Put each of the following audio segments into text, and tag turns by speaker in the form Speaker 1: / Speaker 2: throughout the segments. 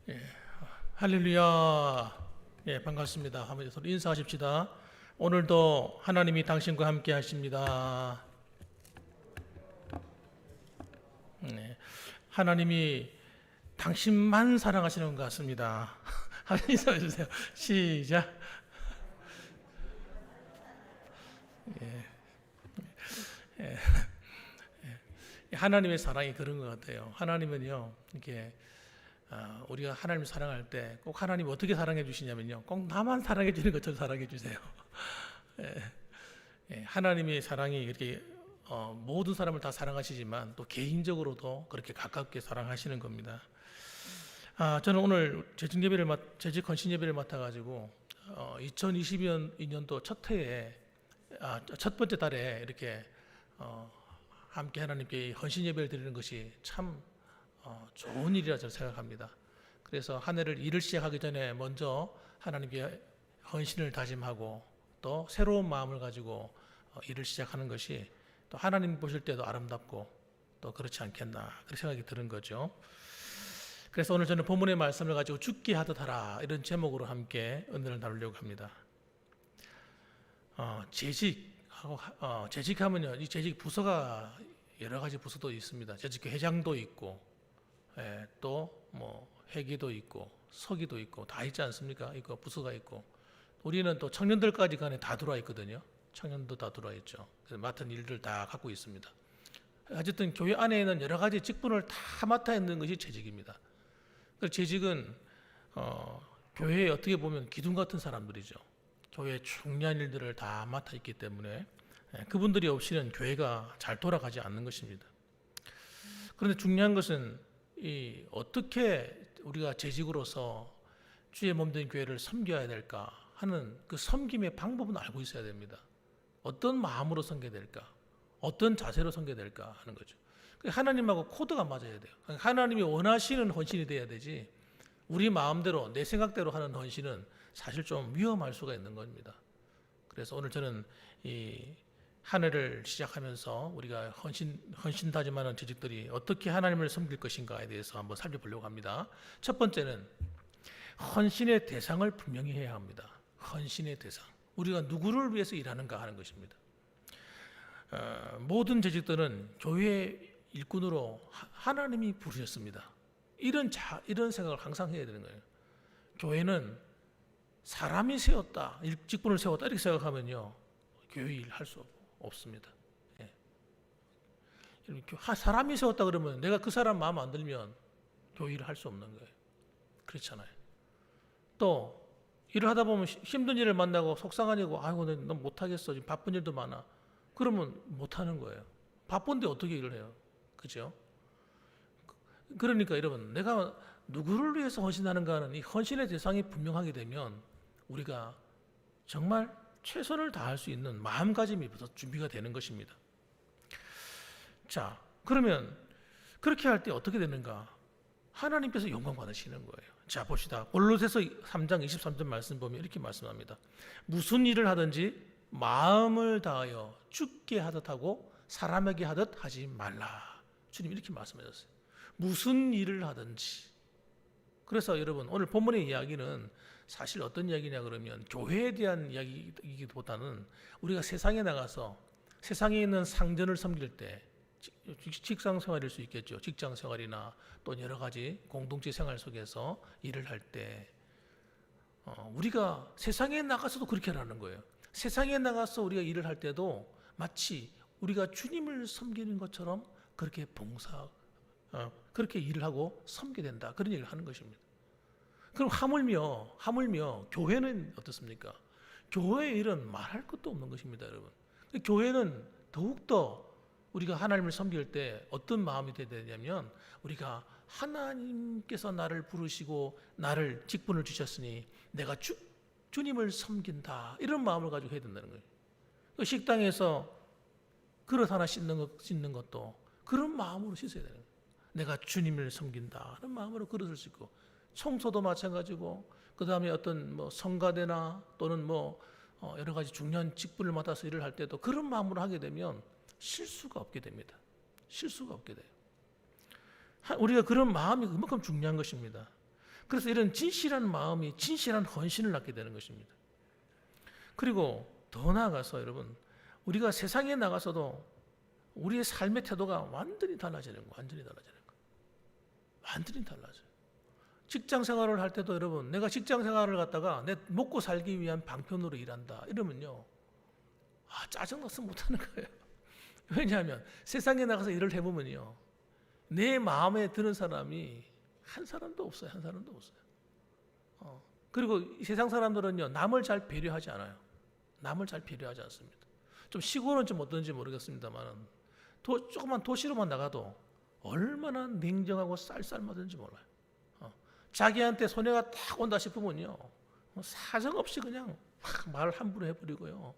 Speaker 1: 예, 할렐루야. 예, 반갑습니다. 한번 서로 인사하십시다. 오늘도 하나님이 당신과 함께 하십니다. 하나님이 당신만 사랑하시는 것 같습니다. 한번 인사해 주세요. 시작. 하나님의 사랑이 그런 것 같아요. 하나님은요, 이렇게 우리가 하나님을 사랑할 때 꼭 하나님 어떻게 사랑해 주시냐면요, 꼭 나만 사랑해 주는 것처럼 사랑해 주세요. 하나님의 사랑이 이렇게 모든 사람을 다 사랑하시지만 또 개인적으로도 그렇게 가깝게 사랑하시는 겁니다. 저는 오늘 재직 헌신 예배를 맡아가지고 2022년도 첫 해에 첫 번째 달에 이렇게 함께 하나님께 헌신 예배를 드리는 것이 참 좋은 일이라 저는 생각합니다. 그래서 한 해를 일을 시작하기 전에 먼저 하나님께 헌신을 다짐하고 또 새로운 마음을 가지고 일을 시작하는 것이 또 하나님 보실 때도 아름답고 또 그렇지 않겠나 그렇게 생각이 드는 거죠. 그래서 오늘 저는 본문의 말씀을 가지고 죽게 하듯 하라 이런 제목으로 함께 은혜를 나누려고 합니다. 재직하면요, 이 재직 부서가 여러 가지 부서도 있습니다. 재직 회장도 있고, 또 뭐 회계도 있고, 서기도 있고 다 있지 않습니까? 이거 부서가 있고, 우리는 또 청년들까지 간에 다 들어와 있거든요. 청년도 다 들어와 있죠. 그래서 맡은 일들 다 갖고 있습니다. 어쨌든 교회 안에는 여러 가지 직분을 다 맡아 있는 것이 재직입니다. 그래서 재직은 교회에 어떻게 보면 기둥 같은 사람들이죠. 교회의 중요한 일들을 다 맡아 있기 때문에 그분들이 없이는 교회가 잘 돌아가지 않는 것입니다. 그런데 중요한 것은 어떻게 우리가 재직으로서 주의 몸된 교회를 섬겨야 될까 하는 그 섬김의 방법은 알고 있어야 됩니다. 어떤 마음으로 섬겨야 될까, 어떤 자세로 섬겨야 될까 하는 거죠. 하나님하고 코드가 맞아야 돼요. 하나님이 원하시는 헌신이 돼야 되지, 우리 마음대로 내 생각대로 하는 헌신은 사실 좀 위험할 수가 있는 겁니다. 그래서 오늘 저는 이 한 해를 시작하면서 우리가 헌신 다짐하는 재직들이 어떻게 하나님을 섬길 것인가에 대해서 한번 살펴보려고 합니다. 첫 번째는 헌신의 대상을 분명히 해야 합니다. 헌신의 대상. 우리가 누구를 위해서 일하는가 하는 것입니다. 모든 재직들은 교회 일꾼으로 하나님이 부르셨습니다. 이런 생각을 항상 해야 되는 거예요. 교회는 사람이 세웠다, 직분을 세웠다 이렇게 생각하면요, 교회 일 할 수 없습니다. 사람이 세웠다 그러면 내가 그 사람 마음 안 들면 교회 일을 할 수 없는 거예요. 그렇잖아요. 또 일을 하다 보면 힘든 일을 만나고 속상한 일고, 아이고 넌 못하겠어, 지금 바쁜 일도 많아, 그러면 못하는 거예요. 바쁜데 어떻게 일을 해요? 그죠? 그러니까 여러분, 내가 누구를 위해서 헌신하는가 하는 이 헌신의 대상이 분명하게 되면 우리가 정말 최선을 다할 수 있는 마음가짐이부터 준비가 되는 것입니다. 자, 그러면 그렇게 할 때 어떻게 되는가? 하나님께서 영광 받으시는 거예요. 자, 봅시다. 골로새서 3장 23절 말씀 보면 이렇게 말씀합니다. 무슨 일을 하든지 마음을 다하여 죽게 하듯 하고 사람에게 하듯 하지 말라. 주님 이렇게 말씀하셨어요. 무슨 일을 하든지. 그래서 여러분, 오늘 본문의 이야기는 사실 어떤 이야기냐 그러면 교회에 대한 이야기보다는 우리가 세상에 나가서 세상에 있는 상전을 섬길 때, 직장 생활일 수 있겠죠. 직장 생활이나 또 여러 가지 공동체 생활 속에서 일을 할 때 우리가 세상에 나가서도 그렇게 하라는 거예요. 세상에 나가서 우리가 일을 할 때도 마치 우리가 주님을 섬기는 것처럼 그렇게 그렇게 일을 하고 섬기게 된다, 그런 얘기를 하는 것입니다. 그럼 하물며 교회는 어떻습니까? 교회의 일은 말할 것도 없는 것입니다, 여러분. 교회는 더욱더 우리가 하나님을 섬길 때 어떤 마음이 돼야 되냐면, 우리가 하나님께서 나를 부르시고 나를 직분을 주셨으니 내가 주님을 섬긴다, 이런 마음을 가지고 해야 된다는 거예요. 식당에서 그릇 하나 씻는 것도 그런 마음으로 씻어야 되는 거예요. 내가 주님을 섬긴다 하는 마음으로 그릇을 씻고, 청소도 마찬가지고, 그 다음에 어떤 성가대나 또는 여러 가지 중요한 직분을 맡아서 일을 할 때도 그런 마음으로 하게 되면 실수가 없게 됩니다. 실수가 없게 돼요. 우리가 그런 마음이 그만큼 중요한 것입니다. 그래서 이런 진실한 마음이 진실한 헌신을 낳게 되는 것입니다. 그리고 더 나아가서 여러분, 우리가 세상에 나가서도 우리의 삶의 태도가 완전히 달라지는 거예요. 완전히 달라지는 거예요. 완전히 달라져요. 직장 생활을 할 때도 여러분, 내가 직장 생활을 갖다가 내 먹고 살기 위한 방편으로 일한다 이러면요, 짜증나서 못하는 거예요. 왜냐하면 세상에 나가서 일을 해보면요, 내 마음에 드는 사람이 한 사람도 없어요. 한 사람도 없어요. 그리고 이 세상 사람들은요, 남을 잘 배려하지 않아요. 남을 잘 배려하지 않습니다. 좀 시골은 좀 어떤지 모르겠습니다만, 조그만 도시로만 나가도 얼마나 냉정하고 쌀쌀맞은지 몰라요. 자기한테 손해가 딱 온다 싶으면요, 사정없이 그냥 막 말을 함부로 해버리고요.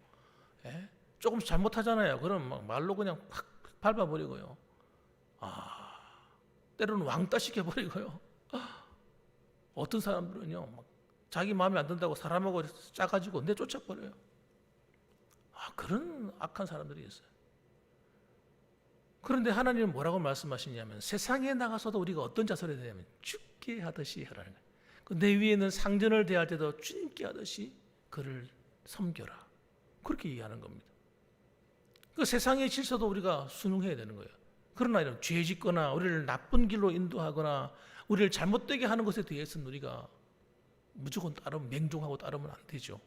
Speaker 1: 예? 조금 잘못하잖아요. 그럼 막 말로 그냥 팍 밟아버리고요. 때로는 왕따 시켜버리고요. 어떤 사람들은요, 막 자기 마음에 안 든다고 사람하고 짜가지고 내쫓아버려요. 그런 악한 사람들이 있어요. 그런데 하나님은 뭐라고 말씀하시냐면, 세상에 나가서도 우리가 어떤 자세를 해야 되냐면 주께 하듯이 하라는 거예요. 내 위에는 상전을 대할 때도 주님께 하듯이 그를 섬겨라. 그렇게 얘기하는 겁니다. 그 세상의 질서도 우리가 순응해야 되는 거예요. 그러나 이런 죄 짓거나 우리를 나쁜 길로 인도하거나 우리를 잘못되게 하는 것에 대해서는 우리가 무조건 맹종하고 따르면 안 되죠.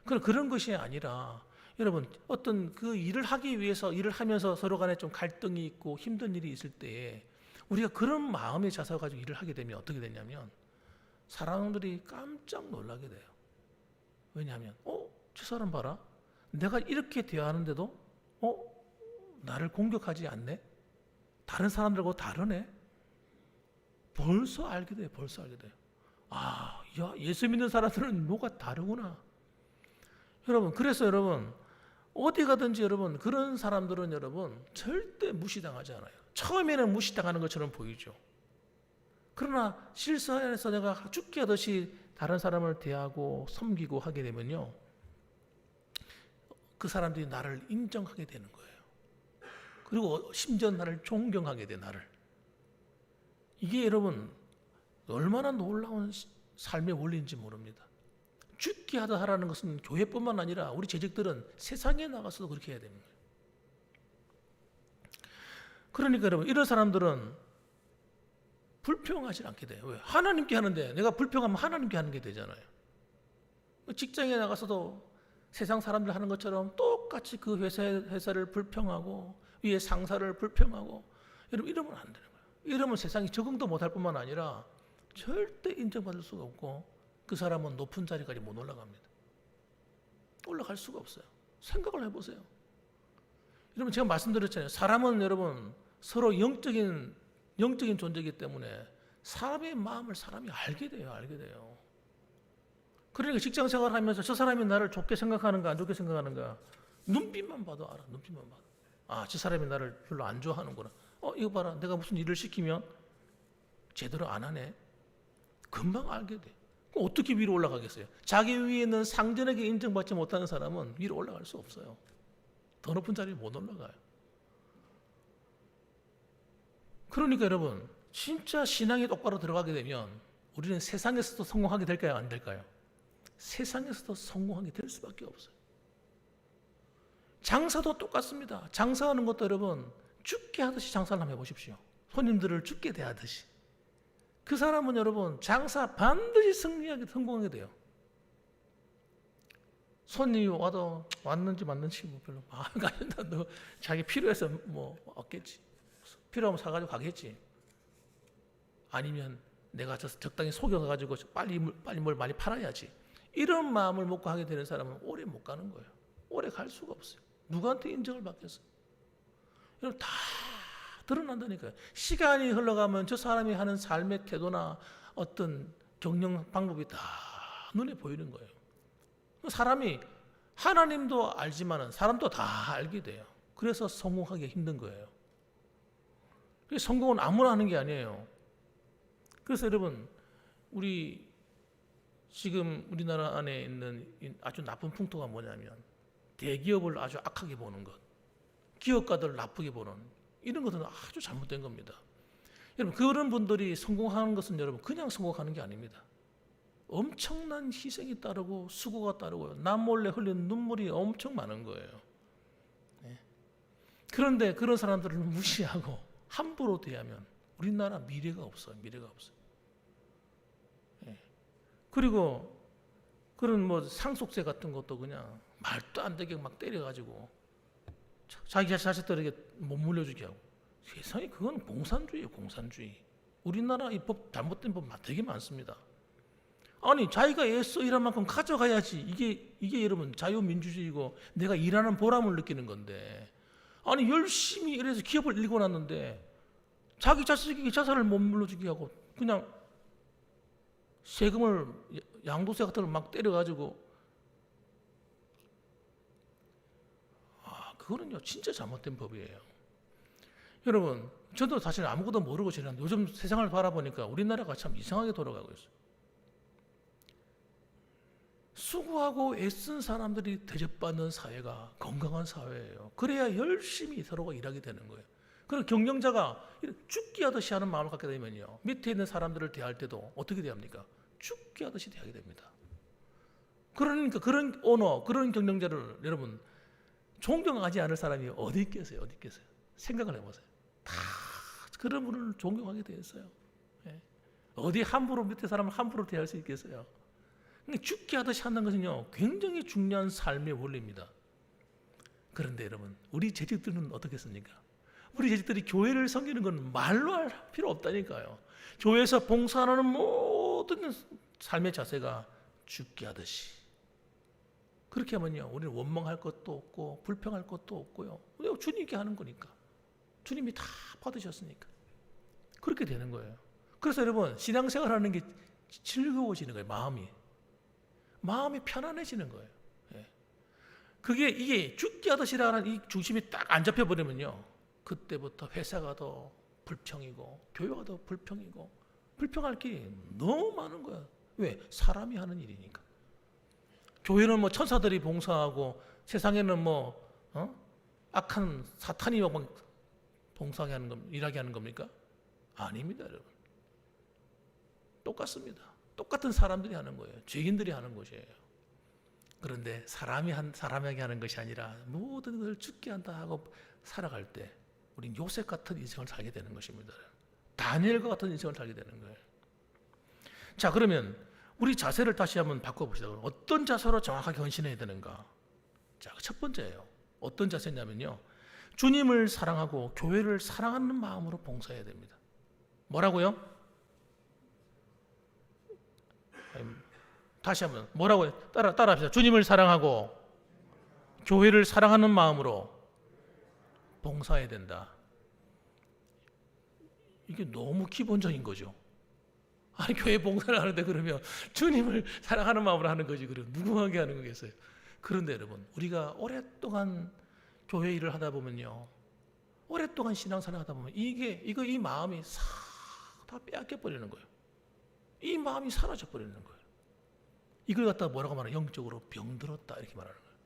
Speaker 1: 그런 것이 아니라, 여러분, 어떤 그 일을 하기 위해서 일을 하면서 서로 간에 좀 갈등이 있고 힘든 일이 있을 때 우리가 그런 마음의 자세를 가지고 일을 하게 되면 어떻게 되냐면, 사람들이 깜짝 놀라게 돼요. 왜냐하면 저 사람 봐라, 내가 이렇게 대하는데도 나를 공격하지 않네? 다른 사람들하고 다르네? 벌써 알게 돼요. 벌써 알게 돼요. 예수 믿는 사람들은 뭐가 다르구나. 여러분, 그래서 여러분, 어디 가든지 여러분, 그런 사람들은 여러분 절대 무시당하지 않아요. 처음에는 무시당하는 것처럼 보이죠. 그러나 실생활에서 내가 죽게 하듯이 다른 사람을 대하고 섬기고 하게 되면요, 그 사람들이 나를 인정하게 되는 거예요. 그리고 심지어 나를 존경하게 돼, 나를. 이게 여러분 얼마나 놀라운 삶의 원리인지 모릅니다. 죽게 하다 하라는 것은 교회뿐만 아니라 우리 재직들은 세상에 나가서도 그렇게 해야 됩니다. 그러니까 여러분, 이런 사람들은 불평하지 않게 돼요. 왜? 하나님께 하는데 내가 불평하면 하나님께 하는 게 되잖아요. 직장에 나가서도 세상 사람들 하는 것처럼 똑같이 그 회사를 불평하고 위에 상사를 불평하고, 여러분 이러면 안 되는 거예요. 이러면 세상이 적응도 못할 뿐만 아니라 절대 인정받을 수가 없고 그 사람은 높은 자리까지 못 올라갑니다. 올라갈 수가 없어요. 생각을 해보세요. 여러분, 제가 말씀드렸잖아요. 사람은 여러분 서로 영적인 존재이기 때문에 사람의 마음을 사람이 알게 돼요. 그러니까 직장 생활하면서 저 사람이 나를 좋게 생각하는가 안 좋게 생각하는가 눈빛만 봐도 알아. 눈빛만 봐도. 저 사람이 나를 별로 안 좋아하는구나. 이거 봐라, 내가 무슨 일을 시키면 제대로 안 하네. 금방 알게 돼. 그럼 어떻게 위로 올라가겠어요? 자기 위에 있는 상전에게 인정받지 못하는 사람은 위로 올라갈 수 없어요. 더 높은 자리에 못 올라가요. 그러니까 여러분, 진짜 신앙에 똑바로 들어가게 되면 우리는 세상에서도 성공하게 될까요? 안 될까요? 세상에서도 성공하게 될 수밖에 없어요. 장사도 똑같습니다. 장사하는 것도 여러분 죽게 하듯이 장사를 한번 해보십시오. 손님들을 죽게 대하듯이. 그 사람은 여러분 장사 반드시 성공하게 돼요. 손님이 와도 왔는지 맞는지 별로 마음이 안 든다. 자기 필요해서 없겠지. 필요하면 사가지고 가겠지. 아니면 내가 적당히 속여가지고 빨리 뭘 많이 팔아야지. 이런 마음을 먹고 하게 되는 사람은 오래 못 가는 거예요. 오래 갈 수가 없어요. 누구한테 인정을 받겠어요? 여러분, 다 드러난다니까요. 시간이 흘러가면 저 사람이 하는 삶의 태도나 어떤 경영 방법이 다 눈에 보이는 거예요. 사람이 하나님도 알지만은 사람도 다 알게 돼요. 그래서 성공하기 힘든 거예요. 성공은 아무나 하는 게 아니에요. 그래서 여러분, 지금 우리나라 안에 있는 아주 나쁜 풍토가 뭐냐면 대기업을 아주 악하게 보는 것, 기업가들을 나쁘게 보는 이런 것은 아주 잘못된 겁니다. 여러분 그런 분들이 성공하는 것은 여러분 그냥 성공하는 게 아닙니다. 엄청난 희생이 따르고 수고가 따르고요. 남 몰래 흘린 눈물이 엄청 많은 거예요. 네. 그런데 그런 사람들을 무시하고 함부로 대하면 우리나라 미래가 없어요. 미래가 없어요. 네. 그리고 그런 뭐 상속세 같은 것도 그냥 말도 안 되게 막 때려가지고 자기 자식들에게 못 물려주게 하고 세상에 그건 공산주의예요. 공산주의. 우리나라 이 법 잘못된 법 되게 많습니다. 아니 자기가 애써 일한 만큼 가져가야지. 이게 여러분 자유민주주의고 내가 일하는 보람을 느끼는 건데 아니 열심히 일해서 기업을 일궈놨는데 자기 자식에게 자산을 못 물려주게 하고 그냥 세금을 양도세 같은 걸 막 때려가지고 그거는요 진짜 잘못된 법이에요. 여러분 저도 사실 아무것도 모르고 지냈는데 요즘 세상을 바라보니까 우리나라가 참 이상하게 돌아가고 있어요. 수고하고 애쓴 사람들이 대접받는 사회가 건강한 사회예요. 그래야 열심히 서로가 일하게 되는 거예요. 그럼 경영자가 죽기 하듯이 하는 마음을 갖게 되면요 밑에 있는 사람들을 대할 때도 어떻게 대합니까? 죽기 하듯이 대하게 됩니다. 그러니까 그런 오너, 그런 경영자를 여러분 존경하지 않을 사람이 어디 있겠어요? 어디 있겠어요? 생각을 해보세요. 다 그런 분을 존경하게 되어 있어요. 예. 어디 함부로 밑에 사람을 함부로 대할 수 있겠어요? 죽기 하듯이 하는 것은요 굉장히 중요한 삶의 원리입니다. 그런데 여러분 우리 재직들은 어떻겠습니까? 우리 재직들이 교회를 섬기는 건 말로 할 필요 없다니까요. 교회에서 봉사하는 모든 삶의 자세가 죽기 하듯이 그렇게 하면요 우리는 원망할 것도 없고 불평할 것도 없고요. 주님께 하는 거니까 주님이 다 받으셨으니까 그렇게 되는 거예요. 그래서 여러분 신앙생활하는 게 즐거워지는 거예요. 마음이 편안해지는 거예요. 예. 이게 죽기 하듯이라는 이 중심이 딱 안 잡혀버리면요 그때부터 회사가 더 불평이고 교회가 더 불평이고 불평할 게 너무 많은 거야. 왜? 사람이 하는 일이니까. 교회는 뭐 천사들이 봉사하고 세상에는 악한 사탄이 막 봉사하게 하는 겁니까? 일하게 하는 겁니까? 아닙니다, 여러분. 똑같습니다. 똑같은 사람들이 하는 거예요. 죄인들이 하는 것이에요. 그런데 사람에게 하는 것이 아니라 모든 것을 죽게 한다 하고 살아갈 때 우린 요셉 같은 인생을 살게 되는 것입니다. 다니엘과 같은 인생을 살게 되는 거예요. 자, 그러면 우리 자세를 다시 한번 바꿔봅시다. 어떤 자세로 정확하게 헌신해야 되는가? 자, 첫 번째예요. 어떤 자세냐면요. 주님을 사랑하고 교회를 사랑하는 마음으로 봉사해야 됩니다. 뭐라고요? 다시 한번 뭐라고요? 따라합시다. 주님을 사랑하고 교회를 사랑하는 마음으로 봉사해야 된다. 이게 너무 기본적인 거죠. 아니 교회 봉사를 하는데 그러면 주님을 사랑하는 마음으로 하는 거지 그럼 무궁하게 하는 거겠어요. 그런데 여러분 우리가 오랫동안 교회 일을 하다 보면요 오랫동안 신앙생활 하다 보면 이 마음이 싹 다 빼앗겨 버리는 거예요. 이 마음이 사라져 버리는 거예요. 이걸 갖다가 뭐라고 말하나 영적으로 병들었다 이렇게 말하는 거예요.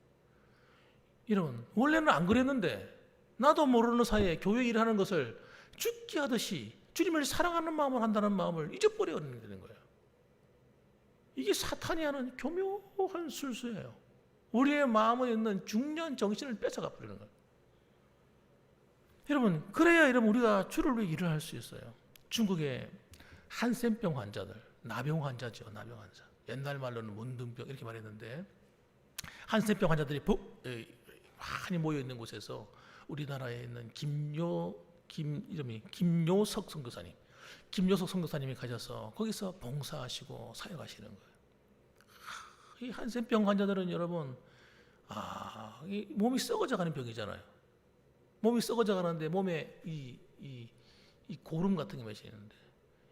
Speaker 1: 여러분 원래는 안 그랬는데 나도 모르는 사이에 교회 일하는 것을 죽기 하듯이 주님을 사랑하는 마음을 한다는 마음을 잊어버리는 거예요. 이게 사탄이 하는 교묘한 술수예요. 우리의 마음에 있는 중요한 정신을 뺏어가 버리는 거예요. 여러분 그래야 우리가 주를 위해 일을 할 수 있어요. 중국의 한센병 환자들, 나병 환자죠. 나병 환자. 옛날 말로는 문둥병 이렇게 말했는데 한센병 환자들이 많이 모여 있는 곳에서 우리나라에 있는 이름이 김요석 선교사님. 김요석 선교사님이 가셔서 거기서 봉사하시고 사역하시는 거예요. 이 한센병 환자들은 여러분 이 몸이 썩어져가는 병이잖아요. 몸이 썩어져가는데 몸에 이 고름 같은 게 마시는데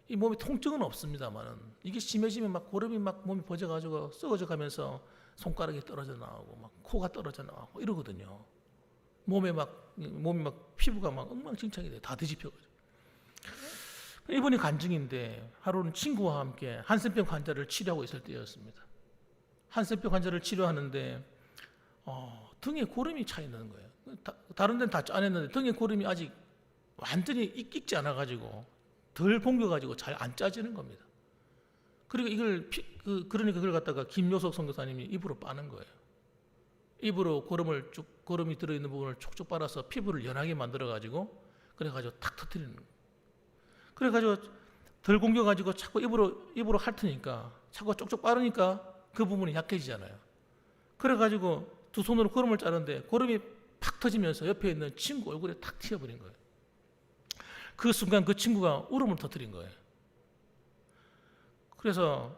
Speaker 1: 이 몸에 통증은 없습니다만은 이게 심해지면 막 고름이 막 몸이 퍼져가지고 썩어져가면서 손가락이 떨어져 나오고 막 코가 떨어져 나오고 이러거든요. 몸이 막 피부가 막 엉망진창이 돼. 다 뒤집혀가지고. 이분이 간증인데 하루는 친구와 함께 한센병 환자를 치료하고 있을 때였습니다. 한센병 환자를 치료하는데 등에 고름이 차 있는 거예요. 다른 데는 다 짜냈는데 등에 고름이 아직 완전히 익지 않아가지고 덜 공겨가지고 잘 안 짜지는 겁니다. 그러니까 그러니까 그걸 갖다가 김효석 선교사님이 입으로 빠는 거예요. 입으로 고름이 들어있는 부분을 촉촉 빨아서 피부를 연하게 만들어가지고 그래가지고 탁 터뜨리는 거예요. 그래가지고 덜 공겨가지고 자꾸 입으로 핥으니까 자꾸 쪽쪽 빠르니까 그 부분이 약해지잖아요. 그래가지고 두 손으로 고름을 자르는데 고름이 팍 터지면서 옆에 있는 친구 얼굴에 탁 튀어버린 거예요. 그 순간 그 친구가 울음을 터뜨린 거예요. 그래서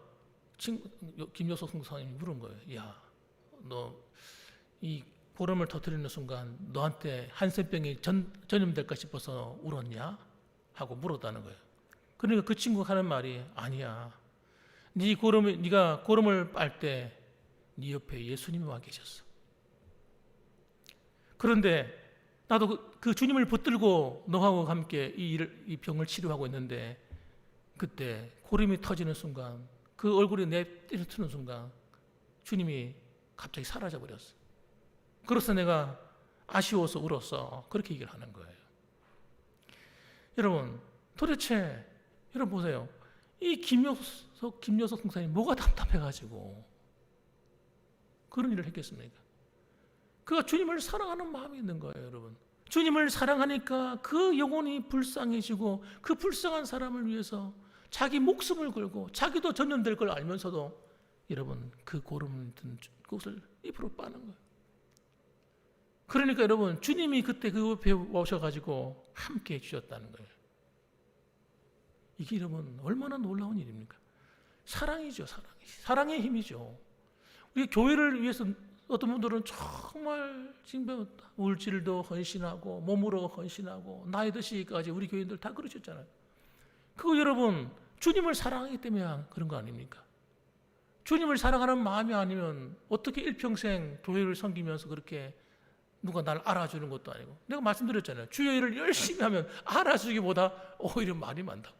Speaker 1: 김효석 선교사님이 물은 거예요. 야, 너 이 고름을 터뜨리는 순간 너한테 한센병이 전염될까 싶어서 울었냐? 하고 물었다는 거예요. 그러니까 그 친구가 하는 말이 아니야. 네가 고름을 빨 때 네 옆에 예수님이 와 계셨어. 그런데 나도 그 주님을 붙들고 너하고 함께 이 병을 치료하고 있는데 그때 고름이 터지는 순간 그 얼굴이 내리트는 순간 주님이 갑자기 사라져 버렸어. 그래서 내가 아쉬워서 울었어. 그렇게 얘기를 하는 거예요. 여러분 도대체 여러분 보세요. 이 김효석 선생님이 뭐가 답답해가지고 그런 일을 했겠습니까? 그가 주님을 사랑하는 마음이 있는 거예요, 여러분. 주님을 사랑하니까 그 영혼이 불쌍해지고 그 불쌍한 사람을 위해서 자기 목숨을 걸고 자기도 전염될 걸 알면서도 여러분 그 고름 든 것을 입으로 빠는 거예요. 그러니까 여러분 주님이 그때 그 옆에 오셔가지고 함께 해주셨다는 거예요. 이게 여러분 얼마나 놀라운 일입니까? 사랑이죠, 사랑의 힘이죠. 우리 교회를 위해서 어떤 분들은 정말 지금 물질도 헌신하고 몸으로 헌신하고 나이 드시기까지 우리 교인들 다 그러셨잖아요. 그거 여러분 주님을 사랑하기 때문에 그런 거 아닙니까? 주님을 사랑하는 마음이 아니면 어떻게 일평생 교회를 섬기면서 그렇게 누가 날 알아주는 것도 아니고 내가 말씀드렸잖아요. 주의 일을 열심히 하면 알아주기보다 오히려 말이 많다고.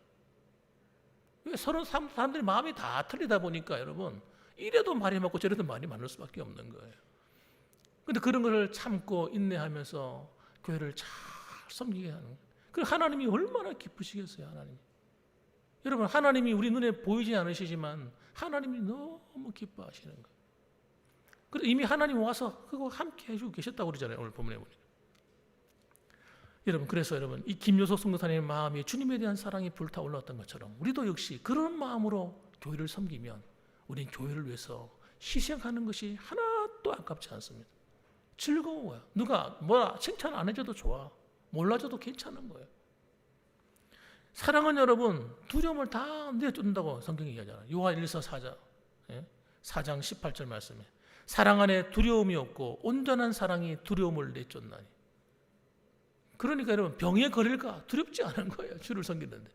Speaker 1: 서로 사람들이 마음이 다 틀리다 보니까 여러분 이래도 말이 많고 저래도 말이 많을 수밖에 없는 거예요. 그런데 그런 것을 참고 인내하면서 교회를 잘 섬기게 하는 거예요. 그 하나님이 얼마나 기쁘시겠어요, 하나님. 여러분 하나님이 우리 눈에 보이지 않으시지만 하나님이 너무 기뻐하시는 거예요. 그래서 이미 하나님 와서 그거 함께 해주고 계셨다고 그러잖아요. 오늘 본문에 보니까. 여러분 그래서 여러분 이 김효석 선교사님의 마음이 주님에 대한 사랑이 불타올랐던 것처럼 우리도 역시 그런 마음으로 교회를 섬기면 우리는 교회를 위해서 희생하는 것이 하나도 아깝지 않습니다. 즐거워요. 누가 뭐라 칭찬 안 해줘도 좋아. 몰라줘도 괜찮은 거예요. 사랑은 여러분 두려움을 다 내쫓는다고 성경이 얘기하잖아요. 요한일서 4장 18절 말씀에 사랑 안에 두려움이 없고 온전한 사랑이 두려움을 내쫓나니. 그러니까 여러분 병에 걸릴까 두렵지 않은 거예요. 주를 섬기는데.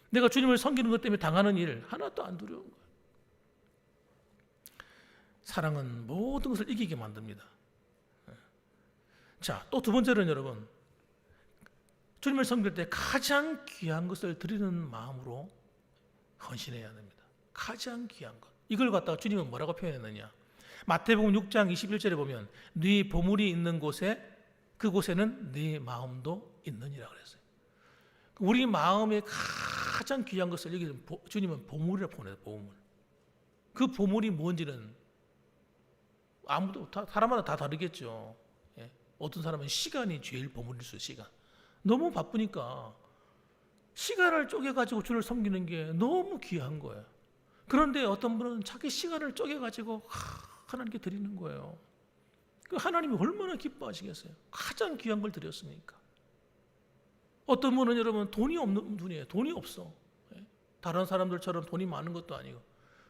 Speaker 1: 내가 주님을 섬기는 것 때문에 당하는 일 하나도 안 두려운 거예요. 사랑은 모든 것을 이기게 만듭니다. 자, 또 두 번째는 여러분 주님을 섬길 때 가장 귀한 것을 드리는 마음으로 헌신해야 됩니다. 가장 귀한 것. 이걸 갖다가 주님은 뭐라고 표현했느냐? 마태복음 6장 21절에 보면 네 보물이 있는 곳에 그곳에는 네 마음도 있느니라 그랬어요. 우리 마음에 가장 귀한 것을 여기 주님은 보물이라고 표현해요. 보물. 그 보물이 뭔지는 사람마다 다 다르겠죠. 어떤 사람은 시간이 제일 보물일 수 있어요. 시간. 너무 바쁘니까 시간을 쪼개가지고 주를 섬기는 게 너무 귀한 거예요. 그런데 어떤 분은 자기 시간을 쪼개가지고 하나님께 드리는 거예요. 하나님이 얼마나 기뻐하시겠어요. 가장 귀한 걸 드렸으니까. 어떤 분은 여러분 돈이 없는 분이에요. 돈이 없어. 다른 사람들처럼 돈이 많은 것도 아니고.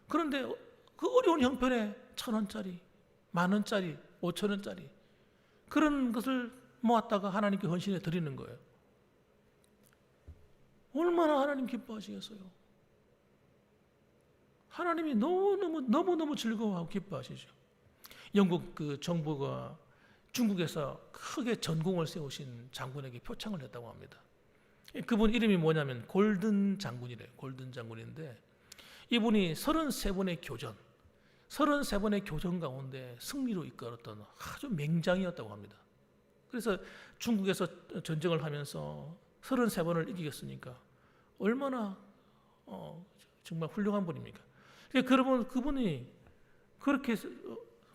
Speaker 1: 그런데 그 어려운 형편에 1,000원짜리, 10,000원짜리, 5,000원짜리 그런 것을 모았다가 하나님께 헌신해 드리는 거예요. 얼마나 하나님 기뻐하시겠어요. 하나님이 너무너무 즐거워하고 기뻐하시죠. 영국 그 정부가 중국에서 크게 전공을 세우신 장군에게 표창을 했다고 합니다. 그분 이름이 뭐냐면 골든 장군이래요. 골든 장군인데 이분이 33번의 교전 가운데 승리로 이끌었던 아주 맹장이었다고 합니다. 그래서 중국에서 전쟁을 하면서 33번을 이기겠으니까 얼마나 정말 훌륭한 분입니까? 그러면 그분이 그렇게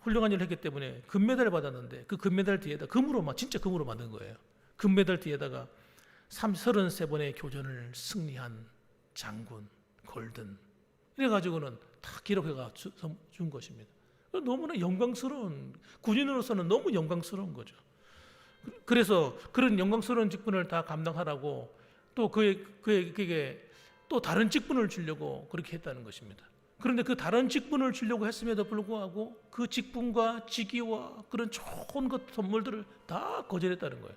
Speaker 1: 훌륭한 일을 했기 때문에 금메달을 받았는데 그 금메달 뒤에다 진짜 금으로 만든 거예요. 금메달 뒤에다가 33번의 교전을 승리한 장군 골든 이래가지고는 다 기록해가 준 것입니다. 너무나 영광스러운 군인으로서는 너무 영광스러운 거죠. 그래서 그런 영광스러운 직분을 다 감당하라고 또 그에게 또 다른 직분을 주려고 그렇게 했다는 것입니다. 그런데 그 다른 직분을 주려고 했음에도 불구하고 그 직분과 직위와 그런 좋은 것 선물들을 다 거절했다는 거예요.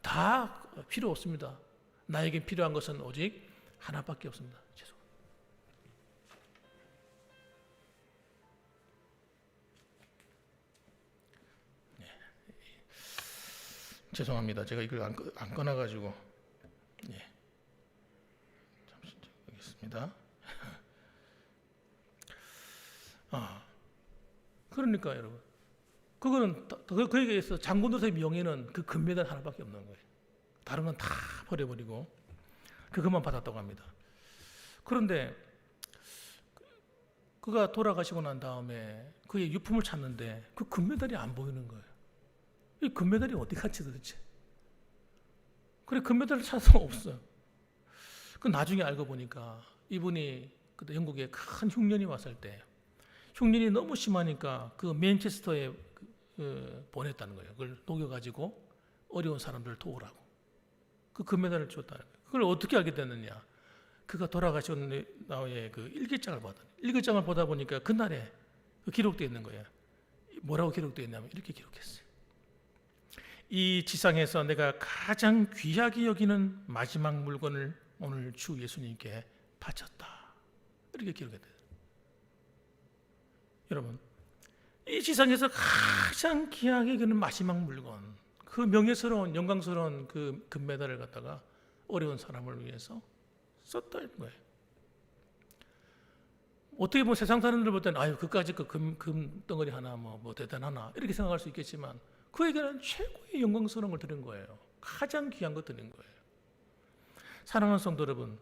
Speaker 1: 다 필요 없습니다. 나에게 필요한 것은 오직 하나밖에 없습니다. 죄송합니다. 제가 이걸 안 꺼놔가지고. 예. 잠시 보겠습니다. 그러니까 여러분, 그거는 그에게 의해서 장군으로서의 명예는 그 금메달 하나밖에 없는 거예요. 다른 건 다 버려버리고 그것만 받았다고 합니다. 그런데 그가 돌아가시고 난 다음에 그의 유품을 찾는데 그 금메달이 안 보이는 거예요. 이 금메달이 어디 갔지 도대체? 그래 금메달을 찾아서 없어요. 그 나중에 알고 보니까 이분이 그때 영국에 큰 흉년이 왔을 때 흉년이 너무 심하니까 그 맨체스터에 보냈다는 거예요. 그걸 녹여가지고 어려운 사람들을 도우라고. 그 금메달을 줬다는 거예요. 그걸 어떻게 알게 됐느냐? 그가 돌아가신 나의 그 일기장을 보더니 일기장을 보다 보니까 그날에 기록되어 있는 거예요. 뭐라고 기록되어 있냐면 이렇게 기록했어요. 이 지상에서 내가 가장 귀하게 여기는 마지막 물건을 오늘 주 예수님께 바쳤다. 이렇게 기록했대요. 여러분, 이 지상에서 가장 귀하게 여기는 마지막 물건, 그 명예스러운 영광스러운 그 금메달을 갖다가 어려운 사람을 위해서 썼다는 거예요. 어떻게 보면 세상 사람들 볼 때는 아유 그까짓 그 금 덩어리 하나 뭐 대단하나 이렇게 생각할 수 있겠지만 그에게는 최고의 영광스러운 걸 드린 거예요. 가장 귀한 걸 드린 거예요. 사랑하는 성도 여러분,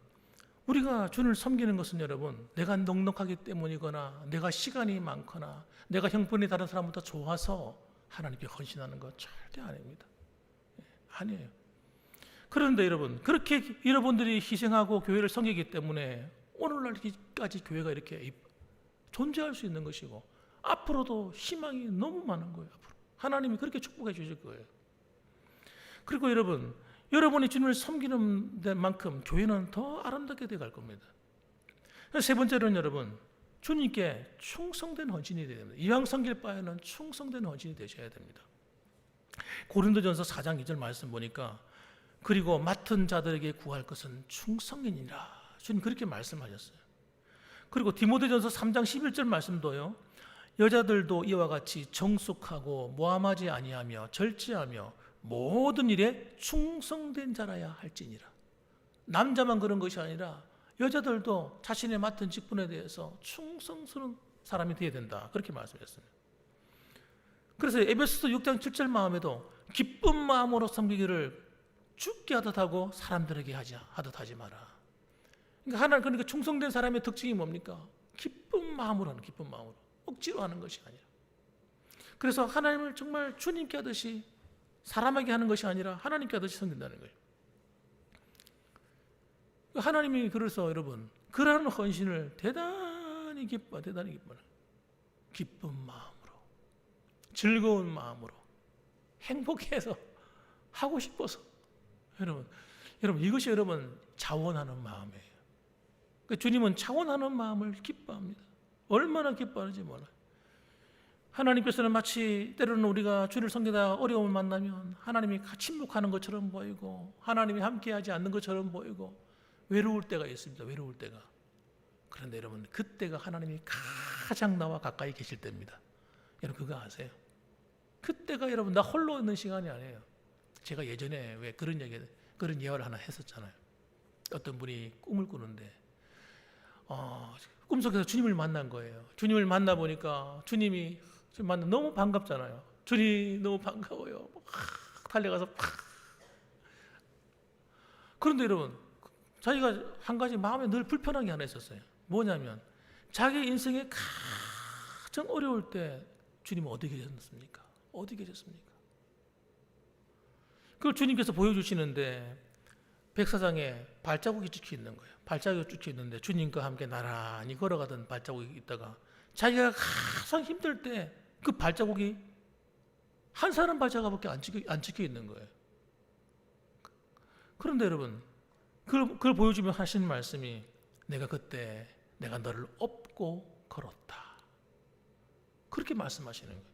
Speaker 1: 우리가 주를 섬기는 것은 여러분 내가 넉넉하기 때문이거나 내가 시간이 많거나 내가 형편이 다른 사람보다 좋아서 하나님께 헌신하는 것 절대 아닙니다. 아니에요. 그런데 여러분 그렇게 여러분들이 희생하고 교회를 섬기기 때문에 오늘날까지 교회가 이렇게 존재할 수 있는 것이고 앞으로도 희망이 너무 많은 거예요. 앞으로 하나님이 그렇게 축복해 주실 거예요. 그리고 여러분 여러분이 주님을 섬기는 만큼 교회는 더 아름답게 되어갈 겁니다. 세 번째로는 여러분 주님께 충성된 헌신이 되어야 됩니다. 이왕 섬길 바에는 충성된 헌신이 되셔야 됩니다. 고린도전서 4장 2절 말씀 보니까 그리고 맡은 자들에게 구할 것은 충성이니라. 주님 그렇게 말씀하셨어요. 그리고 디모데전서 3장 11절 말씀도요. 여자들도 이와 같이 정숙하고 모함하지 아니하며 절제하며 모든 일에 충성된 자라야 할지니라. 남자만 그런 것이 아니라 여자들도 자신의 맡은 직분에 대해서 충성스러운 사람이 되어야 된다. 그렇게 말씀했습니다. 그래서 에베소서 6장 7절 마음에도 기쁜 마음으로 섬기기를 죽게 하듯 하고 사람들에게 하듯 하지 마라. 그러니까 충성된 사람의 특징이 뭡니까? 기쁜 마음으로 하는 기쁜 마음으로 억지로 하는 것이 아니라. 그래서 하나님을 정말 주님께 하듯이 사람에게 하는 것이 아니라 하나님께 하듯이 섬긴다는 거예요. 하나님이 그래서 여러분 그러한 헌신을 대단히 기뻐요. 기쁜 마음으로 즐거운 마음으로 행복해서 하고 싶어서 여러분 이것이 여러분 자원하는 마음이에요. 주님은 자원하는 마음을 기뻐합니다. 얼마나 기뻐하는지 몰라요. 하나님께서는 마치 때로는 우리가 주를 섬기다 어려움을 만나면 하나님이 침묵하는 것처럼 보이고 하나님이 함께하지 않는 것처럼 보이고 외로울 때가 있습니다. 외로울 때가. 그런데 여러분 그때가 하나님이 가장 나와 가까이 계실 때입니다. 여러분 그거 아세요? 그때가 여러분 나 홀로 있는 시간이 아니에요. 제가 예전에 왜 그런 예화를 하나 했었잖아요. 어떤 분이 꿈을 꾸는데 꿈속에서 주님을 만난 거예요. 주님을 만나 보니까 주님이 만나 너무 반갑잖아요. 주님 너무 반가워요. 달려가서 그런데 여러분 자기가 한 가지 마음에 늘 불편한 게 하나 있었어요. 뭐냐면 자기 인생의 가장 어려울 때 주님은 어디 계셨습니까? 어디 계셨습니까? 그걸 주님께서 보여주시는데 백사장에 발자국이 찍혀 있는 거예요. 발자국이 찍혀 있는데 주님과 함께 나란히 걸어가던 발자국이 있다가 자기가 가장 힘들 때 그 발자국이 한 사람 발자국밖에 안 찍혀 있는 거예요. 그런데 여러분 그걸 보여주며 하시는 말씀이 내가 그때 내가 너를 업고 걸었다. 그렇게 말씀하시는 거예요.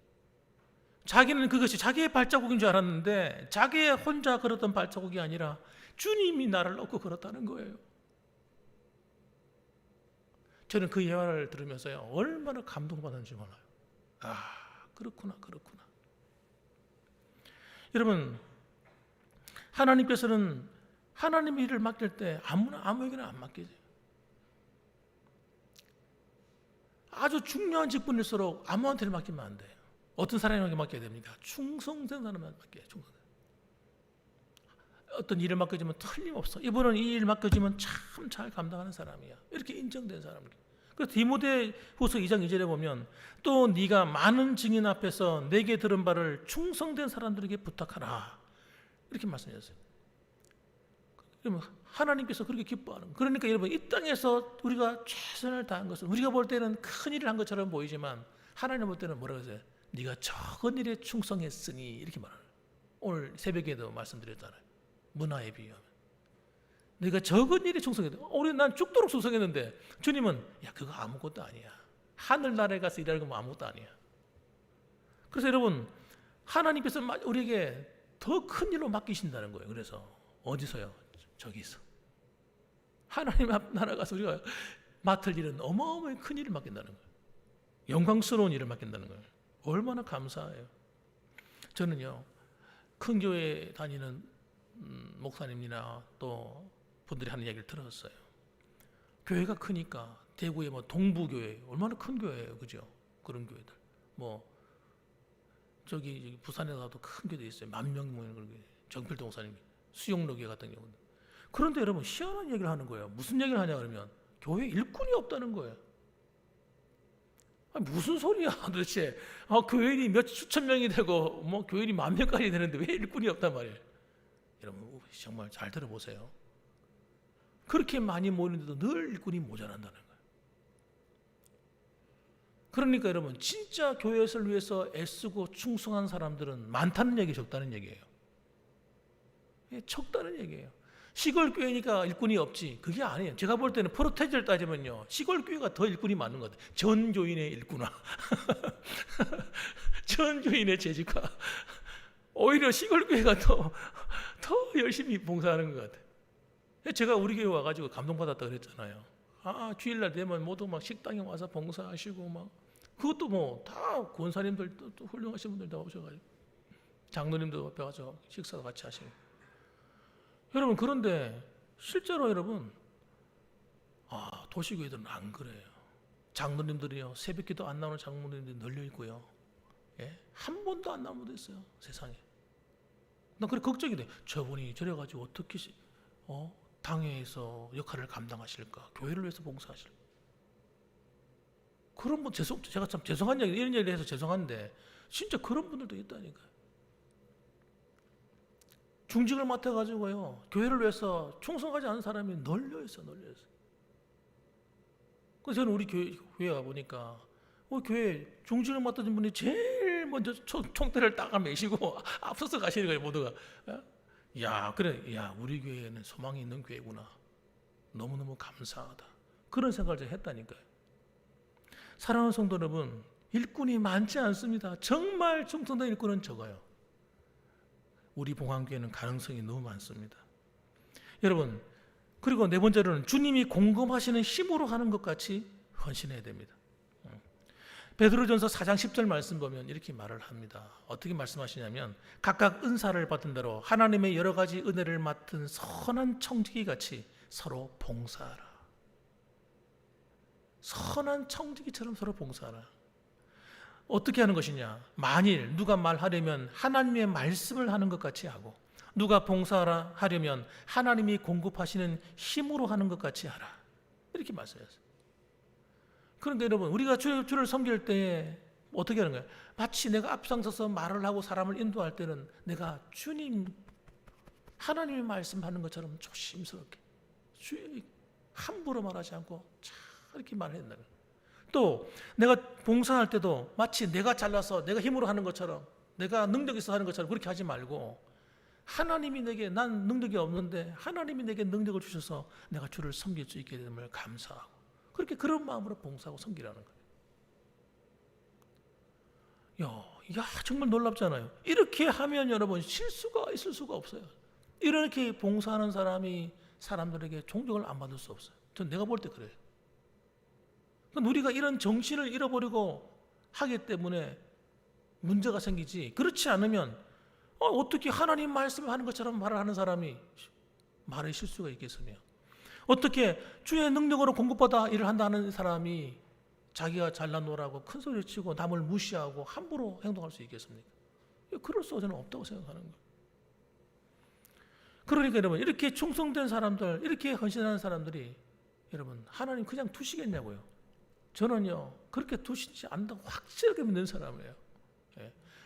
Speaker 1: 자기는 그것이 자기의 발자국인 줄 알았는데 자기의 혼자 걸었던 발자국이 아니라 주님이 나를 업고 걸었다는 거예요. 저는 그 예화를 들으면서요 얼마나 감동받았는지 몰라요. 아 그렇구나. 여러분 하나님께서는 하나님의 일을 맡길 때 아무에게나 안 맡기죠. 아주 중요한 직분일수록 아무한테나 맡기면 안 돼요. 어떤 사람에게 맡겨야 됩니까? 충성된 사람한테 맡겨요. 어떤 일을 맡겨주면 틀림없어. 이분은 이 일 맡겨주면 참 잘 감당하는 사람이야. 이렇게 인정된 사람이에요. 그래서 디모데후서 2장 2절에 보면 또 네가 많은 증인 앞에서 내게 들은 바를 충성된 사람들에게 부탁하라. 이렇게 말씀하셨어요. 그러면 하나님께서 그렇게 기뻐하는 거예요. 그러니까 여러분 이 땅에서 우리가 최선을 다한 것은 우리가 볼 때는 큰 일을 한 것처럼 보이지만 하나님 볼 때는 뭐라고 했어요? 네가 적은 일에 충성했으니 이렇게 말하는 거예요. 오늘 새벽에도 말씀드렸잖아요. 문화에 비유하면 네가 적은 일에 충성했다. 우리 난 죽도록 충성했는데 주님은 야 그거 아무것도 아니야. 하늘나라에 가서 일하는 건 아무것도 아니야. 그래서 여러분 하나님께서 우리에게 더 큰 일로 맡기신다는 거예요. 그래서 어디서요? 저기서 하나님 나라 가서 우리가 맡을 일은 어마어마하게 큰 일을 맡긴다는 거예요. 영광스러운 일을 맡긴다는 거예요. 얼마나 감사해요. 저는요 큰 교회 다니는 목사님이나 또 분들이 하는 얘기를 들었어요. 교회가 크니까 대구의 뭐 동부교회 얼마나 큰 교회예요, 그죠? 그런 교회들 뭐 저기 부산에 가도 큰 교회 있어요. 10,000명 모이는 그런 교회. 정필동 목사님 수용로교회 같은 경우는. 그런데 여러분 희한한 얘기를 하는 거예요. 무슨 얘기를 하냐 그러면 교회 일꾼이 없다는 거예요. 아니, 무슨 소리야 도대체? 교인이 몇 수천 명이 되고 뭐 교인이 10,000명까지 되는데 왜 일꾼이 없단 말이에요? 여러분 정말 잘 들어보세요. 그렇게 많이 모이는데도 늘 일꾼이 모자란다는 거예요. 그러니까 여러분 진짜 교회를 위해서 애쓰고 충성한 사람들은 많다는 얘기 적다는 얘기예요. 적다는 얘기예요. 시골 교회니까 일꾼이 없지 그게 아니에요. 제가 볼 때는 프로테지를 따지면요 시골 교회가 더 일꾼이 많은 것 같아요. 전 교인의 일꾼화 전 교인의 재직화 오히려 시골 교회가 더 열심히 봉사하는 것 같아요. 제가 우리 교회 와가지고 감동받았다 그랬잖아요. 주일날 되면 모두 막 식당에 와서 봉사하시고 막 그것도 뭐 다 권사님들 또 훌륭하신 분들 다 오셔가지고 장로님도 옆에 와서 식사도 같이 하시고. 여러분 그런데 실제로 여러분 도시교회들은 안 그래요. 장로님들이요 새벽기도 안 나오는 장로님들이 널려 있고요. 한 번도 안 나온 분도 있어요 세상에. 난 그래 걱정이 돼. 저분이 저래가지고 어떻게 당회에서 역할을 감당하실까? 교회를 위해서 봉사하실까? 그런 분 제가 참 죄송한 얘기 이런 얘기를 해서 죄송한데 진짜 그런 분들도 있다니까요. 중직을 맡아가지고요 교회를 위해서 충성하지 않은 사람이 널려 있어. 그래서 저는 우리 교회 가보니까 교회 중직을 맡아준 분이 제일 먼저 총대를 딱 매시고 앞서서 가시는 거예요 모두가. 우리 교회는 소망이 있는 교회구나. 너무너무 감사하다. 그런 생각을 제가 했다니까요. 사랑하는 성도 여러분, 일꾼이 많지 않습니다. 정말 충성된 일꾼은 적어요. 우리 봉황교회는 가능성이 너무 많습니다. 여러분, 그리고 네 번째로는 주님이 공급하시는 힘으로 하는 것 같이 헌신해야 됩니다. 베드로전서 4장 10절 말씀 보면 이렇게 말을 합니다. 어떻게 말씀하시냐면 각각 은사를 받은 대로 하나님의 여러 가지 은혜를 맡은 선한 청지기 같이 서로 봉사하라. 선한 청지기처럼 서로 봉사하라. 어떻게 하는 것이냐? 만일 누가 말하려면 하나님의 말씀을 하는 것 같이 하고 누가 봉사하려면 하나님이 공급하시는 힘으로 하는 것 같이 하라. 이렇게 말씀하셨어요. 그런데 여러분, 우리가 주를 섬길 때 어떻게 하는 거예요? 마치 내가 앞장서서 말을 하고 사람을 인도할 때는 내가 주님, 하나님의 말씀하는 것처럼 조심스럽게 함부로 말하지 않고 잘 이렇게 말해야 된다. 또 내가 봉사할 때도 마치 내가 잘나서 내가 힘으로 하는 것처럼, 내가 능력이 있어 하는 것처럼 그렇게 하지 말고, 하나님이 내게, 난 능력이 없는데 하나님이 내게 능력을 주셔서 내가 주를 섬길 수 있게 됨을 감사하고, 그렇게 그런 마음으로 봉사하고 섬기라는 거예요. 야, 정말 놀랍잖아요. 이렇게 하면 여러분 실수가 있을 수가 없어요. 이렇게 봉사하는 사람이 사람들에게 존경을 안 받을 수 없어요. 전 내가 볼 때 그래요. 그러니까 우리가 이런 정신을 잃어버리고 하기 때문에 문제가 생기지, 그렇지 않으면 어떻게 하나님 말씀을 하는 것처럼 말을 하는 사람이 말의 실수가 있겠으며, 어떻게 주의 능력으로 공급받아 일을 한다는 사람이 자기가 잘난 노라고 큰 소리 치고 남을 무시하고 함부로 행동할 수 있겠습니까? 그럴 수 저는 없다고 생각하는 거예요. 그러니까 여러분, 이렇게 충성된 사람들, 이렇게 헌신하는 사람들이 여러분 하나님 그냥 두시겠냐고요. 저는요 그렇게 두시지 않는다고 확실하게 믿는 사람이에요.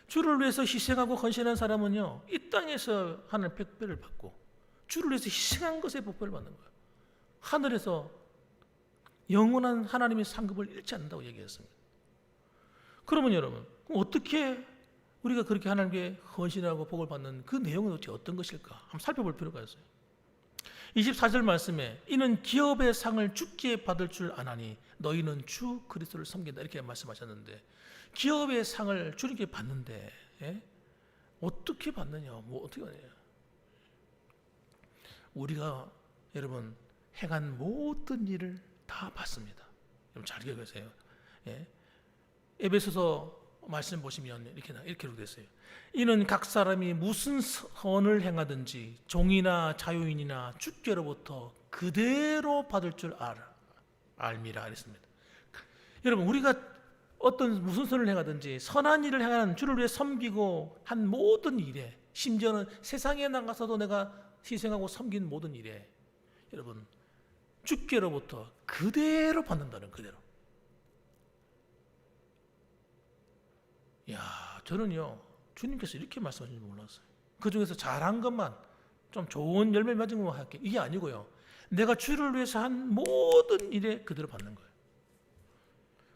Speaker 1: 주를 위해서 희생하고 헌신한 사람은요 이 땅에서 하나님 백배를 받고, 주를 위해서 희생한 것에 복배를 받는 거예요. 하늘에서 영원한 하나님의 상급을 잃지 않는다고 얘기했습니다. 그러면 여러분, 어떻게 우리가 그렇게 하나님께 헌신하고 복을 받는 그 내용은 도대체 어떤 것일까? 한번 살펴볼 필요가 있어요. 24절 말씀에 이는 기업의 상을 주께 받을 줄 아나니 너희는 주 그리스도를 섬긴다, 이렇게 말씀하셨는데, 기업의 상을 주님께 받는데 어떻게 받느냐, 어떻게 하냐? 우리가 여러분 행한 모든 일을 다 받습니다. 여러분 잘 기억하세요. 에베소서 말씀 보시면 이렇게 기록되어 있어요. 이는 각 사람이 무슨 선을 행하든지 종이나 자유인이나 주께로부터 그대로 받을 줄 알미라 그랬습니다. 여러분, 우리가 무슨 선을 행하든지 선한 일을 행하는, 주를 위해 섬기고 한 모든 일에, 심지어는 세상에 나가서도 내가 희생하고 섬긴 모든 일에 여러분 주께로부터 그대로 받는다는, 그대로. 저는요 주님께서 이렇게 말씀하시는 줄 몰랐어요. 그 중에서 잘한 것만, 좀 좋은 열매 맺은 것만 할게, 이게 아니고요, 내가 주를 위해서 한 모든 일에 그대로 받는 거예요.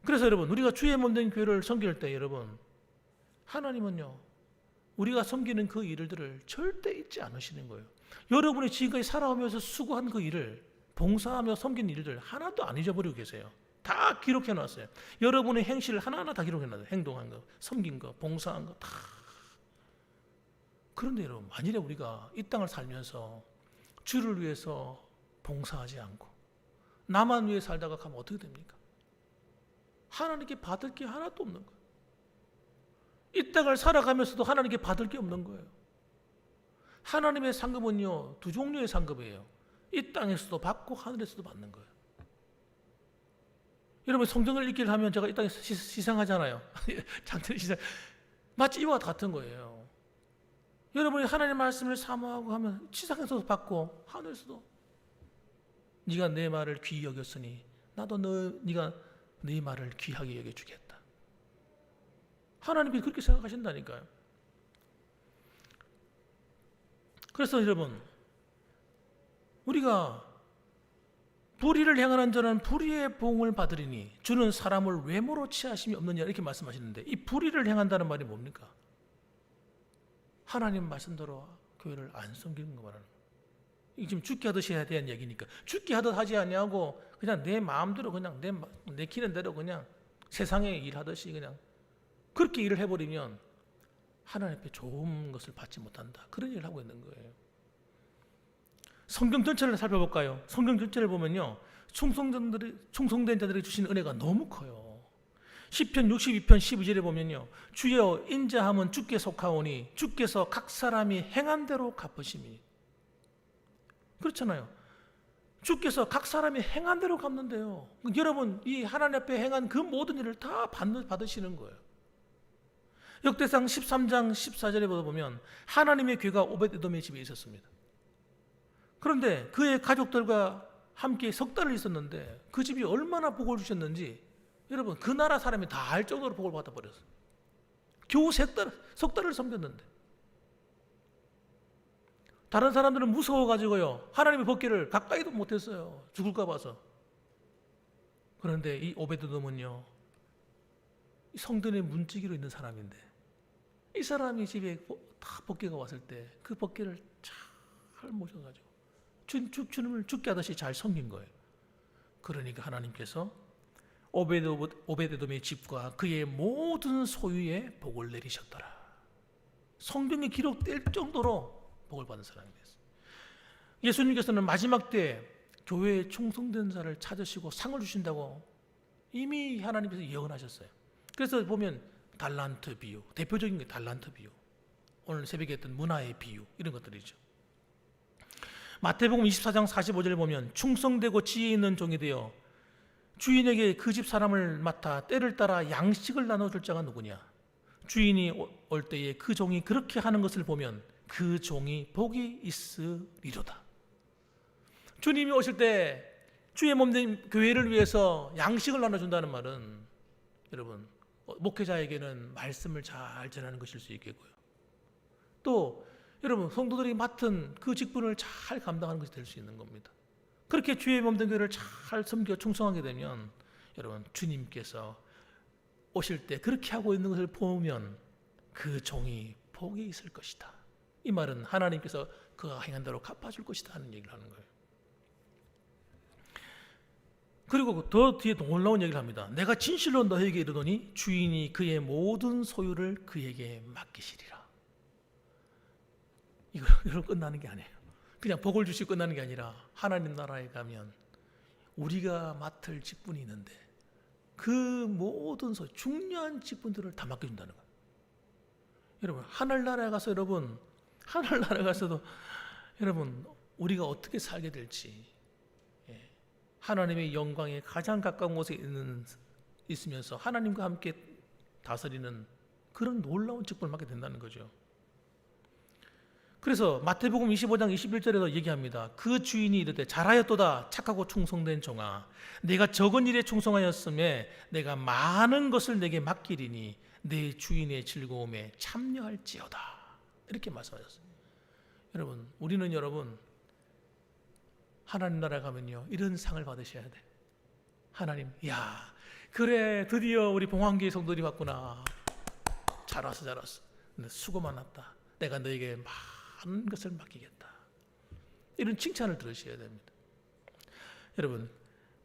Speaker 1: 그래서 여러분, 우리가 주의 몸된 교회를 섬길 때 여러분, 하나님은요 우리가 섬기는 그 일들을 절대 잊지 않으시는 거예요. 여러분이 지금까지 살아오면서 수고한 그 일을, 봉사하며 섬긴 일들 하나도 안 잊어버리고 계세요. 다 기록해 놨어요. 여러분의 행실을 하나하나 다 기록해 놨어요. 행동한 거, 섬긴 거, 봉사한 거 다. 그런데 여러분, 만일에 우리가 이 땅을 살면서 주를 위해서 봉사하지 않고 나만 위해 살다가 가면 어떻게 됩니까? 하나님께 받을 게 하나도 없는 거예요. 이 땅을 살아가면서도 하나님께 받을 게 없는 거예요. 하나님의 상급은요 두 종류의 상급이에요. 이 땅에서도 받고 하늘에서도 받는 거예요. 여러분, 성경을 읽기를 하면 제가 이 땅에서 시상하잖아요. 장틀 시상, 마치 이와 같은 거예요. 여러분이 하나님의 말씀을 사모하고 하면 지상에서도 받고 하늘에서도, 네가 내 말을 귀히 여겼으니 나도 네가 네 말을 귀하게 여겨주겠다. 하나님이 그렇게 생각하신다니까요. 그래서 여러분, 우리가 불의를 행하는 자는 불의의 보응을 받으리니 주는 사람을 외모로 취하심이 없느냐, 이렇게 말씀하시는데, 이 불의를 행한다는 말이 뭡니까? 하나님 말씀대로 교회를 안 섬기는 거 말하는 거예요. 이게 지금 죽게 하듯이 해야 되는 얘기니까, 죽게 하듯 하지 않냐고 그냥 내 마음대로 그냥 내키는 대로 그냥 세상에 일하듯이 그냥 그렇게 일을 해버리면 하나님 앞에 좋은 것을 받지 못한다, 그런 일을 하고 있는 거예요. 성경 전체를 살펴볼까요? 성경 전체를 보면요, 충성된 자들이 주신 은혜가 너무 커요. 시편 62편 12절에 보면요, 주여 인자함은 주께 속하오니 주께서 각 사람이 행한 대로 갚으심이. 그렇잖아요. 주께서 각 사람이 행한 대로 갚는데요. 여러분, 이 하나님 앞에 행한 그 모든 일을 다 받으시는 거예요. 역대상 13장 14절에 보면 하나님의 귀가 오벳에돔의 집에 있었습니다. 그런데 그의 가족들과 함께 석 달을 있었는데 그 집이 얼마나 복을 주셨는지 여러분 그 나라 사람이 다 알 정도로 복을 받아버렸어요. 겨우 석 달을 섬겼는데 다른 사람들은 무서워가지고요 하나님의 법궤를 가까이도 못했어요. 죽을까 봐서. 그런데 이 오벳에돔은요 성전의 문지기로 있는 사람인데 이 사람이 집에 다 법궤가 왔을 때 그 법궤를 잘 모셔가지고 주님을 죽게 하듯이 잘 섬긴 거예요. 그러니까 하나님께서 오벳에돔의 집과 그의 모든 소유에 복을 내리셨더라. 성경에 기록될 정도로 복을 받은 사람이 됐어요. 예수님께서는 마지막 때 교회에 충성된 자를 찾으시고 상을 주신다고 이미 하나님께서 예언하셨어요. 그래서 보면 달란트 비유, 대표적인 게 달란트 비유, 오늘 새벽에 했던 문화의 비유 이런 것들이죠. 마태복음 24장 45절을 보면 충성되고 지혜 있는 종이 되어 주인에게 그 집 사람을 맡아 때를 따라 양식을 나눠줄 자가 누구냐. 주인이 올 때에 그 종이 그렇게 하는 것을 보면 그 종이 복이 있으리로다. 주님이 오실 때 주의 몸된 교회를 위해서 양식을 나눠준다는 말은 여러분 목회자에게는 말씀을 잘 전하는 것일 수 있겠고요. 또 여러분 성도들이 맡은 그 직분을 잘 감당하는 것이 될 수 있는 겁니다. 그렇게 주의 몸된 교회를 잘 섬겨 충성하게 되면 여러분 주님께서 오실 때 그렇게 하고 있는 것을 보면 그 종이 복이 있을 것이다. 이 말은 하나님께서 그가 행한 대로 갚아줄 것이다 하는 얘기를 하는 거예요. 그리고 더 뒤에 놀라운 얘기를 합니다. 내가 진실로 너에게 이르노니 주인이 그의 모든 소유를 그에게 맡기시리라. 이걸로 끝나는 게 아니에요. 그냥 복을 주시고 끝나는 게 아니라 하나님 나라에 가면 우리가 맡을 직분이 있는데 그 모든 중요한 직분들을 다 맡겨준다는 거예요. 여러분 하늘나라에 가서 하늘나라에 가서도 여러분 우리가 어떻게 살게 될지 하나님의 영광에 가장 가까운 곳에 있으면서 하나님과 함께 다스리는 그런 놀라운 직분을 맡게 된다는 거죠. 그래서 마태복음 25장 21절에도 얘기합니다. 그 주인이 이르되 잘하였도다 착하고 충성된 종아 내가 적은 일에 충성하였음에 내가 많은 것을 내게 맡기리니 내 주인의 즐거움에 참여할지어다. 이렇게 말씀하셨어요. 우리는 하나님 나라 가면요 이런 상을 받으셔야 돼. 하나님, 야 그래 드디어 우리 봉황교회 성도들이 왔구나. 잘 왔어. 근데 수고 많았다. 내가 너에게 많은 것을 맡기겠다. 이런 칭찬을 들으셔야 됩니다.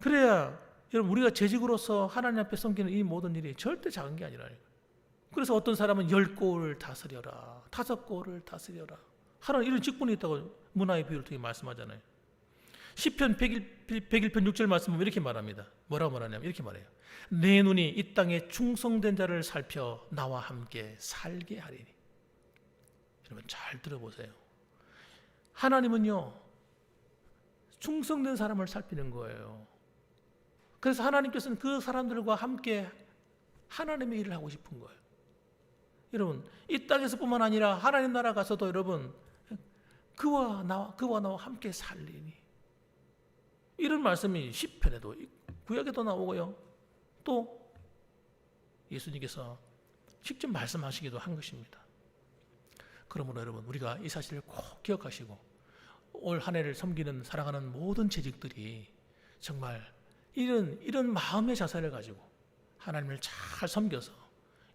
Speaker 1: 그래야 우리가 재직으로서 하나님 앞에 섬기는 이 모든 일이 절대 작은 게 아니라요. 그래서 어떤 사람은 10골을 다스려라, 5골을 다스려라. 하나님 이런 직분이 있다고 문화의 비유를 통해 말씀하잖아요. 시편 101편 6절 말씀 보면 이렇게 말합니다. 뭐라고 말하냐면 이렇게 말해요. 내 눈이 이 땅에 충성된 자를 살펴 나와 함께 살게 하리니. 여러분 잘 들어보세요. 하나님은요 충성된 사람을 살피는 거예요. 그래서 하나님께서는 그 사람들과 함께 하나님의 일을 하고 싶은 거예요. 여러분 이 땅에서뿐만 아니라 하나님 나라 가서도 여러분 그와 나와 함께 살리니. 이런 말씀이 시편에도 구약에도 나오고요. 또 예수님께서 직접 말씀하시기도 한 것입니다. 그러므로 여러분 우리가 이 사실을 꼭 기억하시고 올 한 해를 섬기는 살아가는 모든 재직들이 정말 이런 마음의 자세를 가지고 하나님을 잘 섬겨서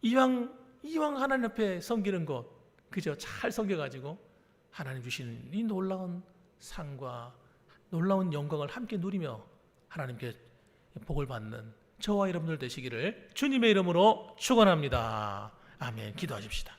Speaker 1: 이왕 하나님 앞에 섬기는 것 그저 잘 섬겨가지고 하나님 주시는 이 놀라운 상과 놀라운 영광을 함께 누리며 하나님께 복을 받는 저와 여러분들 되시기를 주님의 이름으로 축원합니다. 아멘. 기도하십시다.